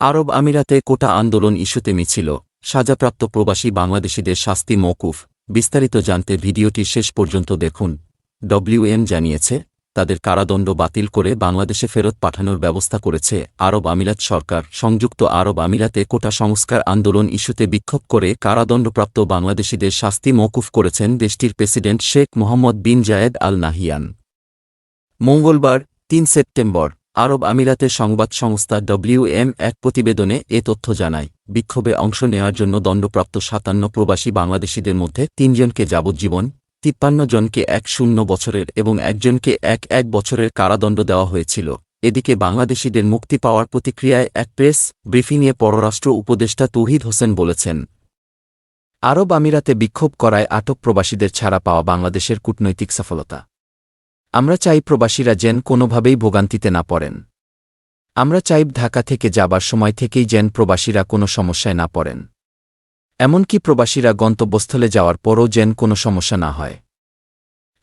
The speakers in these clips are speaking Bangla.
আরব আমিরাতে কোটা আন্দোলন ইস্যুতে মিছিল, সাজাপ্রাপ্ত প্রবাসী বাংলাদেশিদের শাস্তি মওকুফ। বিস্তারিত জানতে ভিডিওটি শেষ পর্যন্ত দেখুন। ডব্লিউএম জানিয়েছে, তাদের কারাদণ্ড বাতিল করে বাংলাদেশে ফেরত পাঠানোর ব্যবস্থা করেছে আরব আমিরাত সরকার। সংযুক্ত আরব আমিরাতে কোটা সংস্কার আন্দোলন ইস্যুতে বিক্ষোভ করে কারাদণ্ডপ্রাপ্ত বাংলাদেশিদের শাস্তি মওকুফ করেছেন দেশটির প্রেসিডেন্ট শেখ মোহাম্মদ বিন জায়েদ আল নাহিয়ান। মঙ্গলবার ৩ সেপ্টেম্বর আরব আমিরাতের সংবাদ সংস্থা ডব্লিউএম এক প্রতিবেদনে এ তথ্য জানায়। বিক্ষোভে অংশ নেওয়ার জন্য দণ্ডপ্রাপ্ত ৫৭ প্রবাসী বাংলাদেশিদের মধ্যে ৩ জনকে যাবজ্জীবন, ৫৩ জনকে ১০ বছরের এবং ১ জনকে ১ বছরের কারাদণ্ড দেওয়া হয়েছিল। এদিকে বাংলাদেশিদের মুক্তি পাওয়ার প্রতিক্রিয়ায় এক প্রেস ব্রিফিংয়ে পররাষ্ট্র উপদেষ্টা তৌহিদ হোসেন বলেছেন, আরব আমিরাতে বিক্ষোভ করায় আটক প্রবাসীদের ছাড়া পাওয়া বাংলাদেশের কূটনৈতিক সফলতা। আমরা চাই প্রবাসীরা যেন কোনোভাবেই ভোগান্তিতে না পড়েন। আমরা চাই ঢাকা থেকে যাবার সময় থেকেই যেন প্রবাসীরা কোনো সমস্যায় না পড়েন, এমনকি প্রবাসীরা গন্তব্যস্থলে যাওয়ার পরও যেন কোনো সমস্যা না হয়,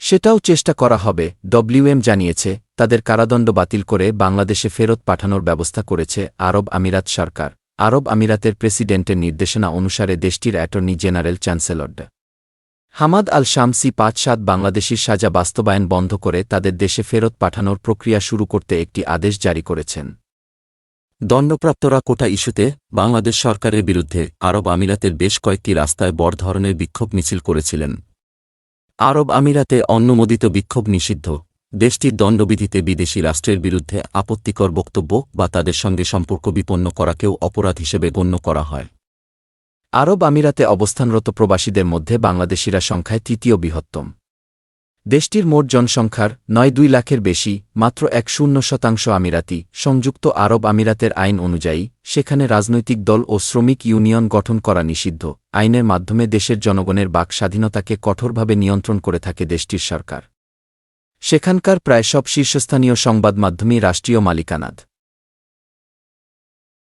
সেটাও চেষ্টা করা হবে। ডব্লিউএম জানিয়েছে, তাদের কারাদণ্ড বাতিল করে বাংলাদেশে ফেরত পাঠানোর ব্যবস্থা করেছে আরব আমিরাত সরকার। আরব আমিরাতের প্রেসিডেন্টের নির্দেশনা অনুসারে দেশটির attorney general chancellor Hamad Al Shamsi ৫-৭ বাংলাদেশির সাজা বাস্তবায়ন বন্ধ করে তাদের দেশে ফেরত পাঠানোর প্রক্রিয়া শুরু করতে একটি আদেশ জারি করেছেন। দণ্ডপ্রাপ্তরা কোটা ইস্যুতে বাংলাদেশ সরকারের বিরুদ্ধে আরব আমিরাতের বেশ কয়েকটি রাস্তায় বড় ধরনের বিক্ষোভ মিছিল করেছিলেন। আরব আমিরাতে অনুমোদিত বিক্ষোভ নিষিদ্ধ। দেশটির দণ্ডবিধিতে বিদেশি রাষ্ট্রের বিরুদ্ধে আপত্তিকর বক্তব্য বা তাদের সঙ্গে সম্পর্ক বিপন্ন করাকেও অপরাধ হিসেবে গণ্য করা হয়। আরব আমিরাতে অবস্থানরত প্রবাসীদের মধ্যে বাংলাদেশিরা সংখ্যায় তৃতীয় বৃহত্তম। দেশটির মোট জনসংখ্যার ৯-২ লাখের বেশি, মাত্র ১% আমিরাতি। সংযুক্ত আরব আমিরাতের আইন অনুযায়ী সেখানে রাজনৈতিক দল ও শ্রমিক ইউনিয়ন গঠন করা নিষিদ্ধ। আইনের মাধ্যমে দেশের জনগণের বাক স্বাধীনতাকে কঠোরভাবে নিয়ন্ত্রণ করে থাকে দেশটির সরকার। সেখানকার প্রায় সব শীর্ষস্থানীয় সংবাদ মাধ্যমই রাষ্ট্রীয় মালিকানাধ।